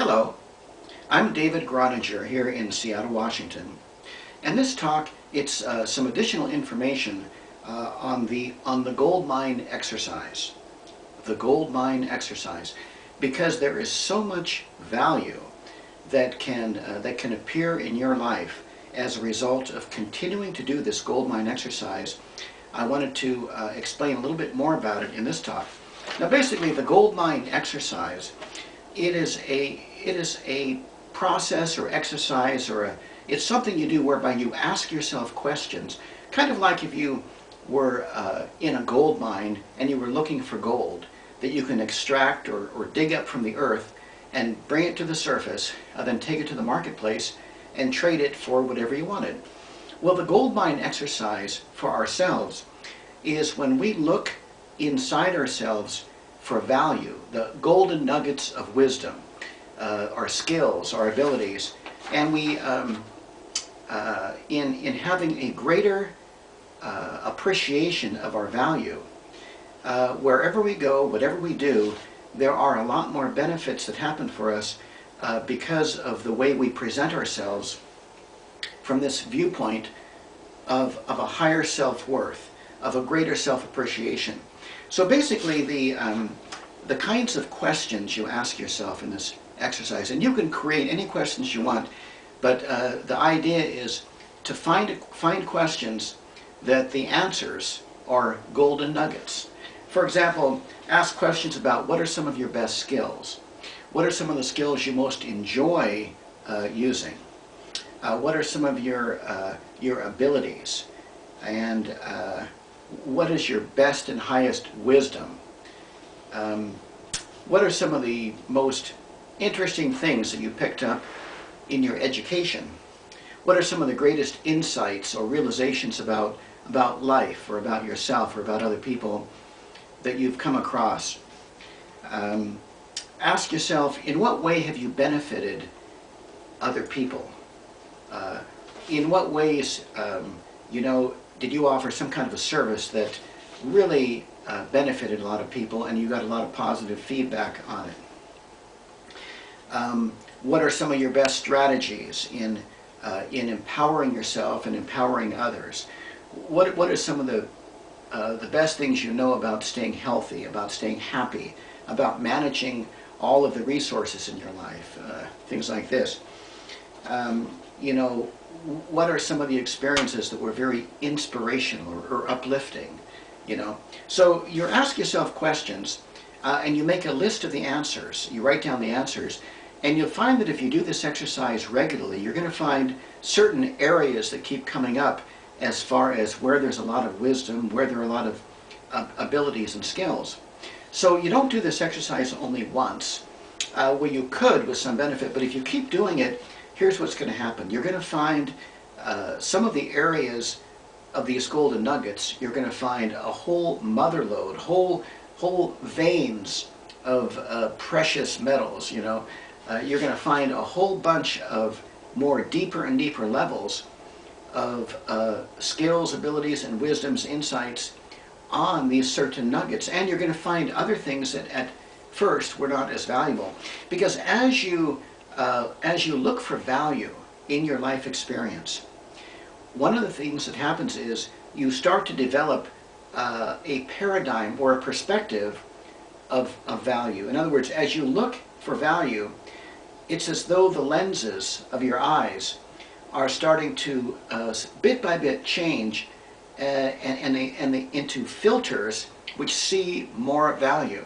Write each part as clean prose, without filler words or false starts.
Hello, I'm David Groninger here in Seattle, Washington. And this talk, it's some additional information on the gold mine exercise. The gold mine exercise. Because there is so much value that can appear in your life as a result of continuing to do this gold mine exercise. I wanted to explain a little bit more about it in this talk. Now basically the gold mine exercise, it is a process or exercise, or it's something you do whereby you ask yourself questions, kind of like if you were in a gold mine and you were looking for gold that you can extract or dig up from the earth and bring it to the surface, then take it to the marketplace and trade it for whatever you wanted. Well, the gold mine exercise for ourselves is when we look inside ourselves for value, the golden nuggets of wisdom, our skills, our abilities, and we, in having a greater appreciation of our value, wherever we go, whatever we do, there are a lot more benefits that happen for us because of the way we present ourselves from this viewpoint of a higher self-worth, of a greater self-appreciation. So basically the kinds of questions you ask yourself in this exercise, and you can create any questions you want, but the idea is to find questions that the answers are golden nuggets. For example, ask questions about what are some of your best skills? What are some of the skills you most enjoy using? What are some of your abilities? And what is your best and highest wisdom? What are some of the most interesting things that you picked up in your education? What are some of the greatest insights or realizations about life or about yourself or about other people that you've come across? Ask yourself, in what way have you benefited other people? In what ways, did you offer some kind of a service that really benefited a lot of people and you got a lot of positive feedback on it? What are some of your best strategies in empowering yourself and empowering others? What are some of the best things you know about staying healthy, about staying happy, about managing all of the resources in your life, things like this? What are some of the experiences that were very inspirational or uplifting? So you ask yourself questions and you make a list of the answers. You write down the answers, and you'll find that if you do this exercise regularly, you're going to find certain areas that keep coming up as far as where there's a lot of wisdom, where there are a lot of abilities and skills. So you don't do this exercise only once. Well, you could with some benefit, but if you keep doing it, here's what's going to happen. You're going to find some of the areas of these golden nuggets, you're going to find a whole mother lode, whole veins of precious metals, you're going to find a whole bunch of more deeper and deeper levels of skills, abilities, and wisdoms, insights on these certain nuggets. And you're going to find other things that at first were not as valuable. Because as you look for value in your life experience, one of the things that happens is you start to develop a paradigm or a perspective of value. In other words, as you look for value, it's as though the lenses of your eyes are starting to bit by bit change into filters which see more value.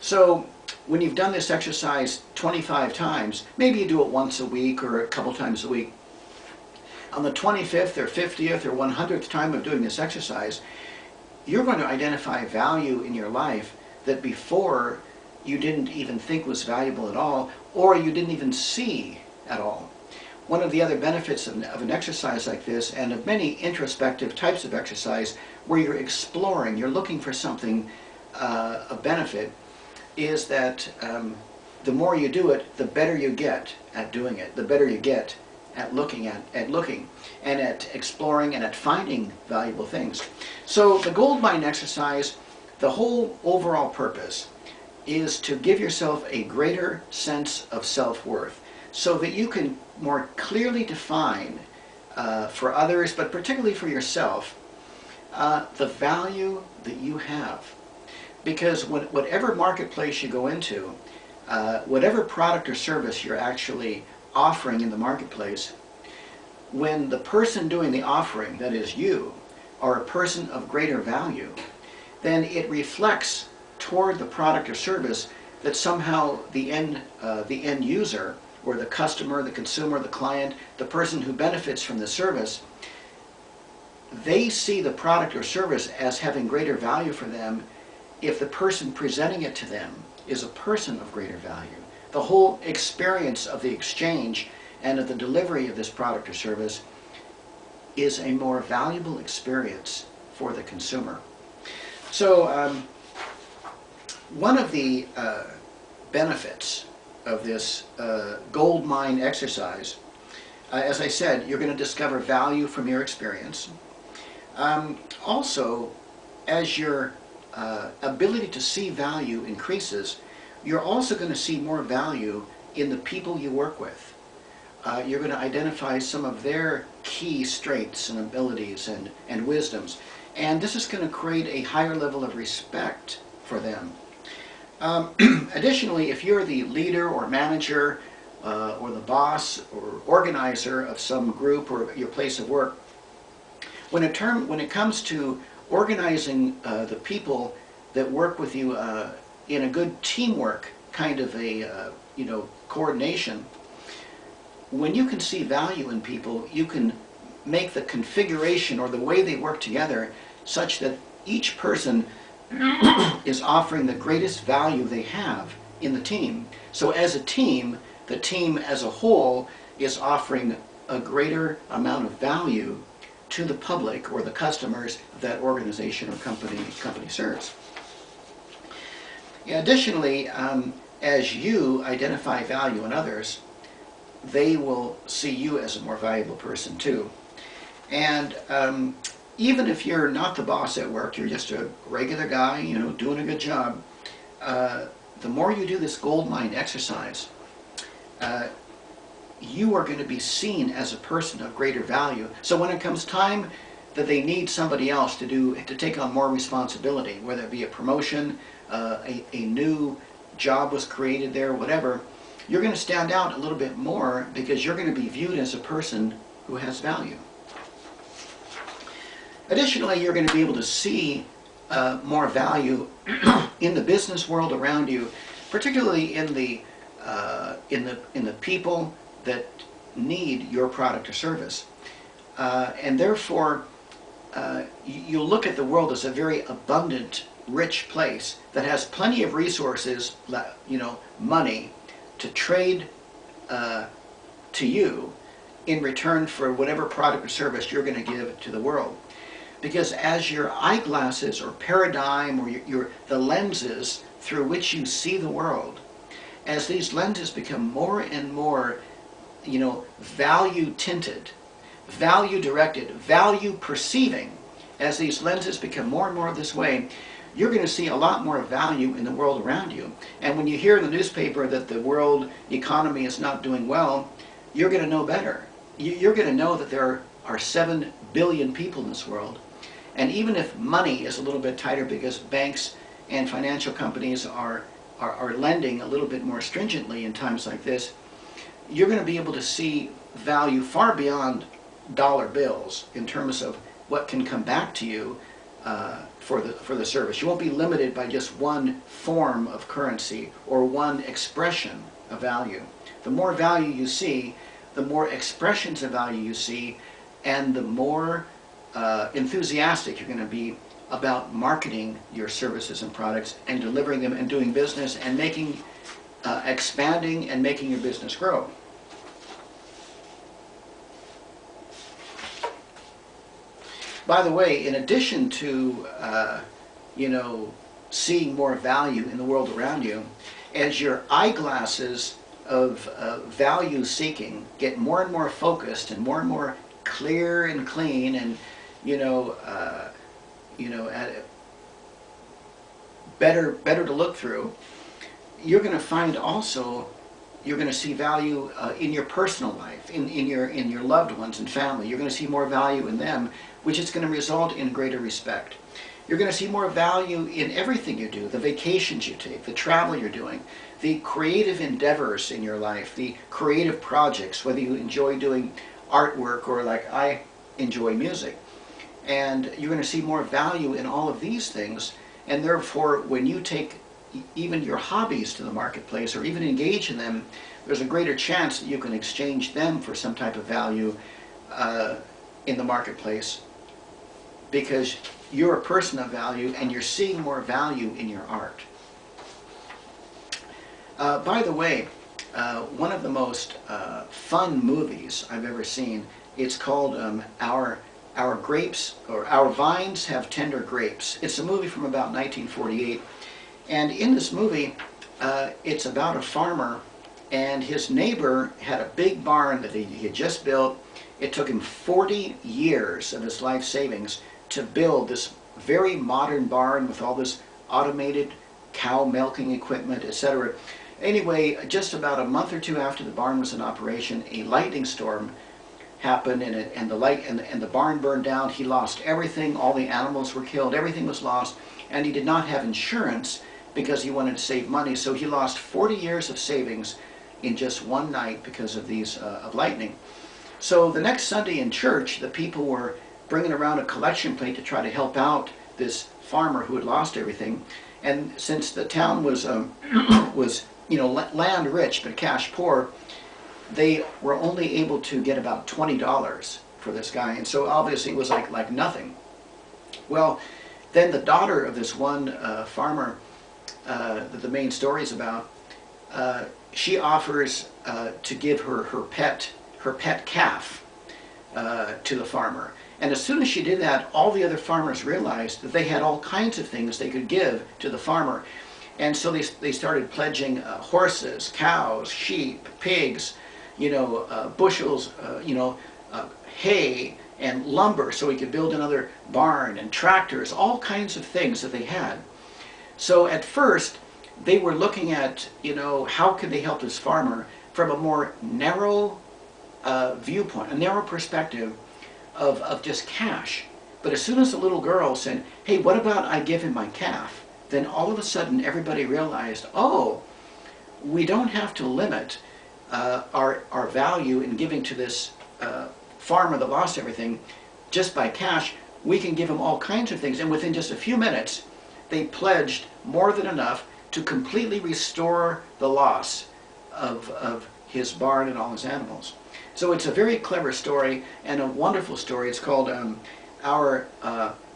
So when you've done this exercise 25 times, maybe you do it once a week or a couple times a week, on the 25th or 50th or 100th time of doing this exercise, you're going to identify value in your life that before you didn't even think was valuable at all, or you didn't even see at all. One of the other benefits of an exercise like this, and of many introspective types of exercise where you're exploring, you're looking for something of benefit, is that the more you do it, the better you get at doing it, the better you get at looking and at exploring and at finding valuable things. So the gold mine exercise, the whole overall purpose is to give yourself a greater sense of self-worth so that you can more clearly define for others, but particularly for yourself, the value that you have. Because whatever marketplace you go into, whatever product or service you're actually offering in the marketplace, when the person doing the offering, that is you, are a person of greater value, then it reflects toward the product or service that somehow the end user, or the customer, the consumer, the client, the person who benefits from the service, they see the product or service as having greater value for them if the person presenting it to them is a person of greater value. The whole experience of the exchange and of the delivery of this product or service is a more valuable experience for the consumer. So one of the benefits of this gold mine exercise, as I said, you're going to discover value from your experience. Also, as your ability to see value increases, you're also going to see more value in the people you work with. You're going to identify some of their key strengths and abilities and wisdoms. And this is going to create a higher level of respect for them. Additionally, if you're the leader or manager or the boss or organizer of some group or your place of work, when it comes to organizing the people that work with you in a good teamwork kind of a coordination, when you can see value in people, you can make the configuration or the way they work together such that each person is offering the greatest value they have in the team. So as a team, the team as a whole is offering a greater amount of value to the public or the customers that organization or company serves. Additionally, as you identify value in others, they will see you as a more valuable person too. And even if you're not the boss at work, you're just a regular guy, doing a good job, the more you do this gold mine exercise, you are going to be seen as a person of greater value. So when it comes time that they need somebody else to take on more responsibility, whether it be a promotion, a new job was created there, whatever, you're going to stand out a little bit more because you're going to be viewed as a person who has value. Additionally, you're going to be able to see more value in the business world around you, particularly in the people that need your product or service. And therefore, you'll look at the world as a very abundant, rich place that has plenty of resources, money, to trade to you in return for whatever product or service you're going to give to the world. Because as your eyeglasses or paradigm or the lenses through which you see the world, as these lenses become more and more, value tinted, value directed, value perceiving, as these lenses become more and more this way, you're going to see a lot more value in the world around you. And when you hear in the newspaper that the world economy is not doing well, you're going to know better. You're going to know that there are 7 billion people in this world. And even if money is a little bit tighter because banks and financial companies are lending a little bit more stringently in times like this, you're going to be able to see value far beyond dollar bills in terms of what can come back to you for the service. You won't be limited by just one form of currency or one expression of value. The more value you see, the more expressions of value you see, and the more enthusiastic you're going to be about marketing your services and products and delivering them and doing business and making, expanding and making your business grow. By the way, in addition to, seeing more value in the world around you, as your eyeglasses of value seeking get more and more focused and more clear and clean and, better to look through, you're going to find also, you're going to see value in your personal life, in your loved ones and family. You're going to see more value in them, which is going to result in greater respect. You're going to see more value in everything you do, the vacations you take, the travel you're doing, the creative endeavors in your life, the creative projects, whether you enjoy doing artwork or like I enjoy music. And you're going to see more value in all of these things, and therefore when you take even your hobbies to the marketplace or even engage in them, there's a greater chance that you can exchange them for some type of value in the marketplace, because you're a person of value and you're seeing more value in your art. By the way, one of the most fun movies I've ever seen, it's called Our Grapes, or Our Vines Have Tender Grapes. It's a movie from about 1948, and in this movie it's about a farmer, and his neighbor had a big barn that he had just built. It took him 40 years of his life savings to build this very modern barn with all this automated cow milking equipment, etc. Anyway, just about a month or two after the barn was in operation, a lightning storm happened, and the barn burned down. He lost everything. All the animals were killed. Everything was lost, and he did not have insurance because he wanted to save money. So he lost 40 years of savings in just one night because of these of lightning. So the next Sunday in church, the people were bringing around a collection plate to try to help out this farmer who had lost everything. And since the town was land rich but cash poor, they were only able to get about $20 for this guy, and so obviously it was like nothing. Well, then the daughter of this one farmer that the main story is about, she offers to give her pet calf to the farmer. And as soon as she did that, all the other farmers realized that they had all kinds of things they could give to the farmer. And so they started pledging horses, cows, sheep, pigs, bushels, hay and lumber so he could build another barn, and tractors, all kinds of things that they had. So at first they were looking at, how could they help this farmer from a more narrow viewpoint, a narrow perspective of just cash. But as soon as the little girl said, hey, what about I give him my calf? Then all of a sudden everybody realized, oh, we don't have to limit our value in giving to this farmer that lost everything just by cash. We can give him all kinds of things. And within just a few minutes, they pledged more than enough to completely restore the loss of his barn and all his animals. So it's a very clever story and a wonderful story. It's called Our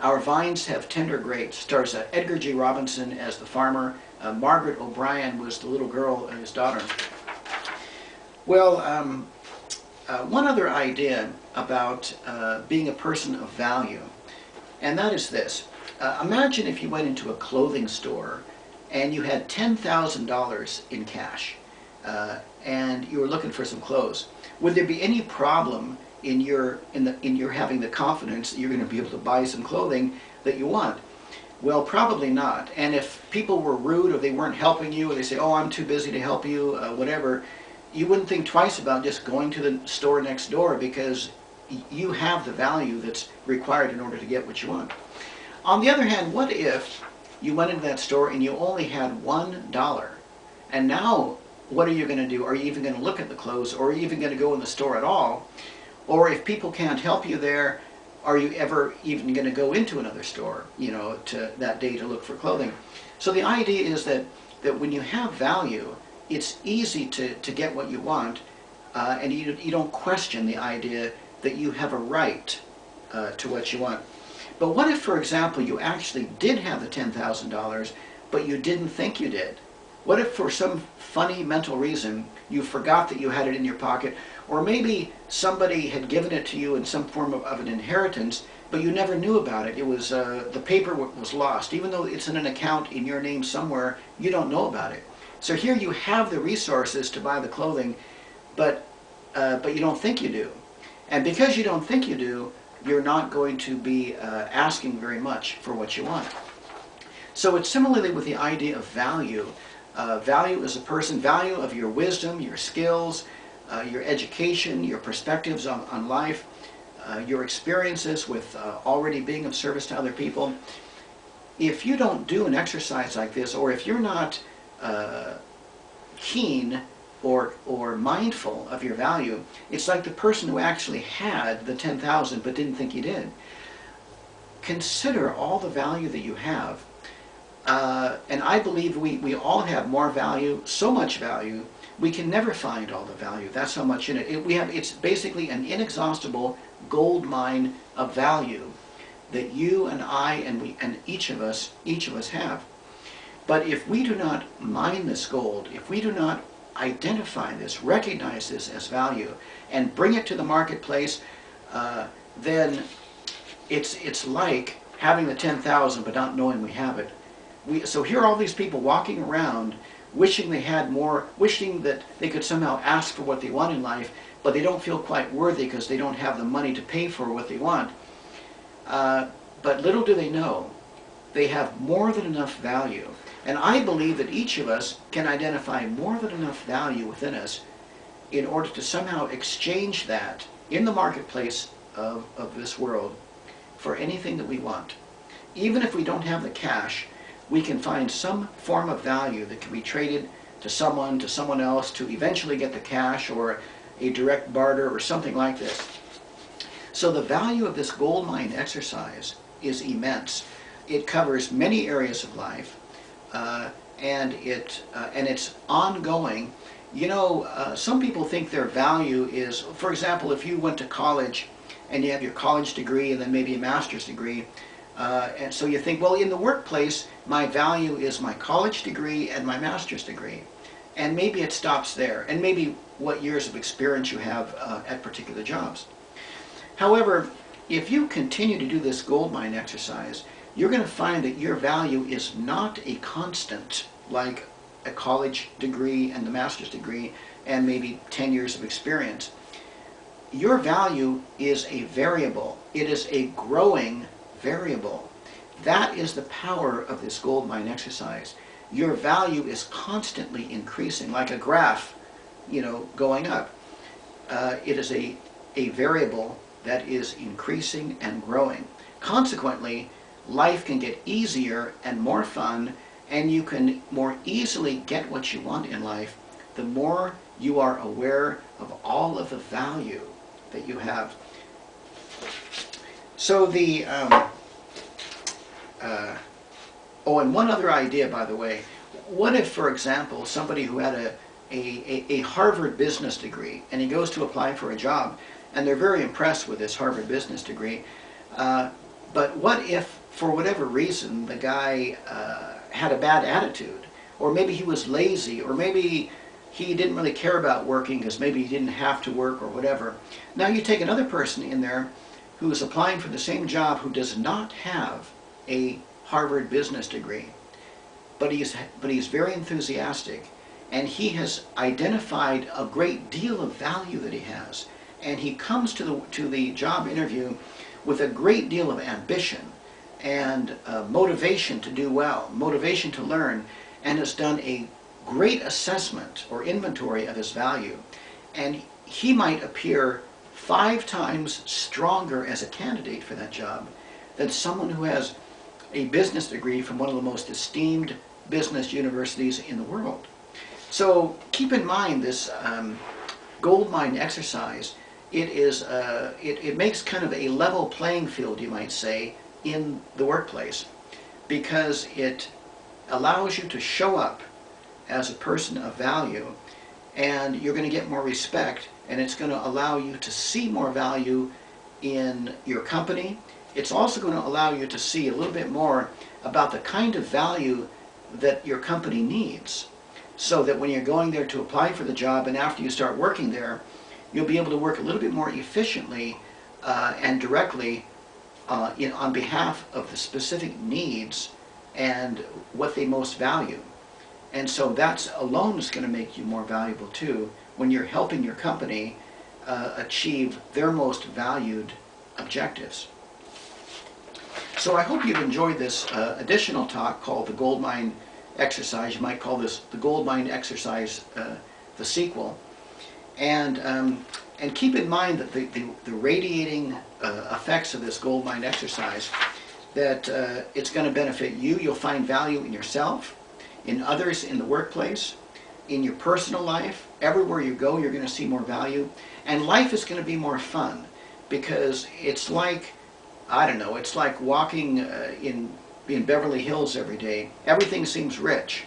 Vines Have Tender Grapes. Stars Edgar G. Robinson as the farmer. Margaret O'Brien was the little girl, his daughter. Well, one other idea about being a person of value, and that is this. Imagine if you went into a clothing store and you had $10,000 in cash and you were looking for some clothes. Would there be any problem in your having the confidence that you're going to be able to buy some clothing that you want? Well, probably not. And if people were rude or they weren't helping you, or they say, oh, I'm too busy to help you, whatever, you wouldn't think twice about just going to the store next door, because you have the value that's required in order to get what you want. On the other hand, what if you went into that store and you only had $1? And now what are you going to do? Are you even going to look at the clothes, or are you even going to go in the store at all? Or if people can't help you there, are you ever even going to go into another store, to that day to look for clothing? So the idea is that when you have value, it's easy to get what you want, and you don't question the idea that you have a right to what you want. But what if, for example, you actually did have the $10,000, but you didn't think you did? What if for some funny mental reason you forgot that you had it in your pocket, or maybe somebody had given it to you in some form of an inheritance, but you never knew about it? It was the paper was lost. Even though it's in an account in your name somewhere, you don't know about it. So here you have the resources to buy the clothing, but you don't think you do. And because you don't think you do, you're not going to be asking very much for what you want. So it's similarly with the idea of value. Value as a person, value of your wisdom, your skills, your education, your perspectives on life, your experiences with already being of service to other people. If you don't do an exercise like this, or if you're not keen or mindful of your value, it's like the person who actually had the 10,000 but didn't think he did. Consider all the value that you have. And I believe we all have more value, so much value, we can never find all the value. That's how much in it. It's basically an inexhaustible gold mine of value that you and I and each of us have. But if we do not mine this gold, if we do not identify this, recognize this as value, and bring it to the marketplace, then it's like having the 10,000 but not knowing we have it. So here are all these people walking around wishing they had more, wishing that they could somehow ask for what they want in life, but they don't feel quite worthy because they don't have the money to pay for what they want. But little do they know, they have more than enough value. And I believe that each of us can identify more than enough value within us in order to somehow exchange that in the marketplace of this world for anything that we want. Even if we don't have the cash, we can find some form of value that can be traded to someone else to eventually get the cash, or a direct barter or something like this. So the value of this gold mine exercise is immense. It covers many areas of life, and it's ongoing. You know, some people think their value is, for example, if you went to college and you have your college degree and then maybe a master's degree, and so you think, well, in the workplace, my value is my college degree and my master's degree. And maybe it stops there, and maybe what years of experience you have at particular jobs. However, if you continue to do this gold mine exercise, you're going to find that your value is not a constant, like a college degree and the master's degree and maybe 10 years of experience. Your value is a variable. It is a growing variable. That is the power of this gold mine exercise. Your value is constantly increasing, like a graph, you know, going up. It is a variable that is increasing and growing. Consequently, life can get easier and more fun, and you can more easily get what you want in life the more you are aware of all of the value that you have. So the oh, and one other idea, by the way. What if, for example, somebody who had a Harvard business degree, and he goes to apply for a job, and they're very impressed with this Harvard business degree, but what if, for whatever reason, the guy had a bad attitude, or maybe he was lazy, or maybe he didn't really care about working because maybe he didn't have to work or whatever. Now you take another person in there who is applying for the same job who does not have a Harvard business degree, but he's very enthusiastic, and he has identified a great deal of value that he has, and he comes to the job interview with a great deal of ambition and motivation to do well, motivation to learn, and has done a great assessment or inventory of his value, and he might appear 5 times stronger as a candidate for that job than someone who has a business degree from one of the most esteemed business universities in the world. So keep in mind this gold mine exercise. It makes kind of a level playing field, you might say, in the workplace, because it allows you to show up as a person of value, and you're going to get more respect, and it's going to allow you to see more value in your company. It's also going to allow you to see a little bit more about the kind of value that your company needs, so that when you're going there to apply for the job and after you start working there, you'll be able to work a little bit more efficiently and directly on behalf of the specific needs and what they most value. And so that's alone is going to make you more valuable too when you're helping your company achieve their most valued objectives. So I hope you've enjoyed this additional talk called the Gold Mine exercise. You might call this the gold mine exercise, the sequel. And keep in mind that the radiating effects of this gold mine exercise, that it's going to benefit you. You'll find value in yourself, in others, in the workplace, in your personal life. Everywhere you go, you're going to see more value. And life is going to be more fun, because it's like, I don't know, it's like walking in Beverly Hills every day. Everything seems rich.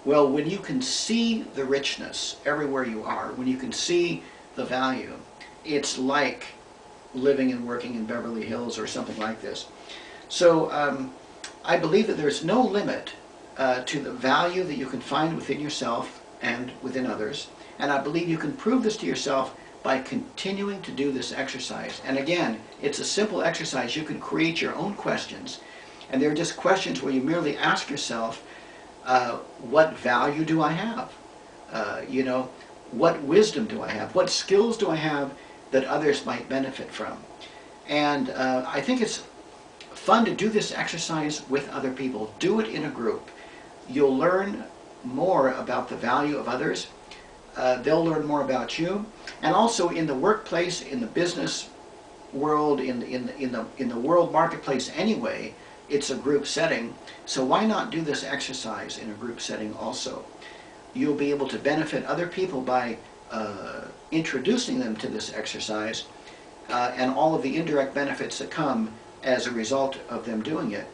Well, when you can see the richness everywhere you are, when you can see the value, it's like living and working in Beverly Hills or something like this. So I believe that there's no limit to the value that you can find within yourself and within others. And I believe you can prove this to yourself by continuing to do this exercise. And again, it's a simple exercise. You can create your own questions. And they're just questions where you merely ask yourself, what value do I have? You know, what wisdom do I have? What skills do I have that others might benefit from? And I think it's fun to do this exercise with other people. Do it in a group. You'll learn more about the value of others. They'll learn more about you. And also in the workplace, in the business world, in the world marketplace anyway, it's a group setting. So why not do this exercise in a group setting also? You'll be able to benefit other people by introducing them to this exercise and all of the indirect benefits that come as a result of them doing it.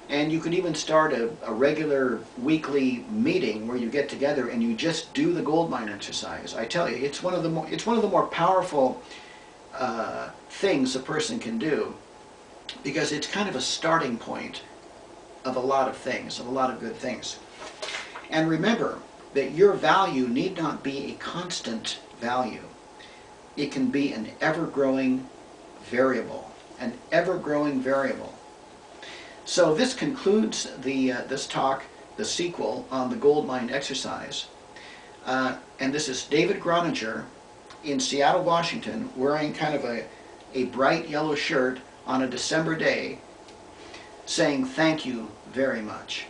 And you could even start a regular weekly meeting where you get together and you just do the gold mine exercise. I tell you, it's one of the more powerful things a person can do, because it's kind of a starting point of a lot of things, of a lot of good things. And remember that your value need not be a constant value. It can be an ever-growing variable, an ever-growing variable. So this concludes this talk, the sequel on the gold mine exercise. And this is David Groninger in Seattle, Washington, wearing kind of a bright yellow shirt on a December day, saying thank you very much.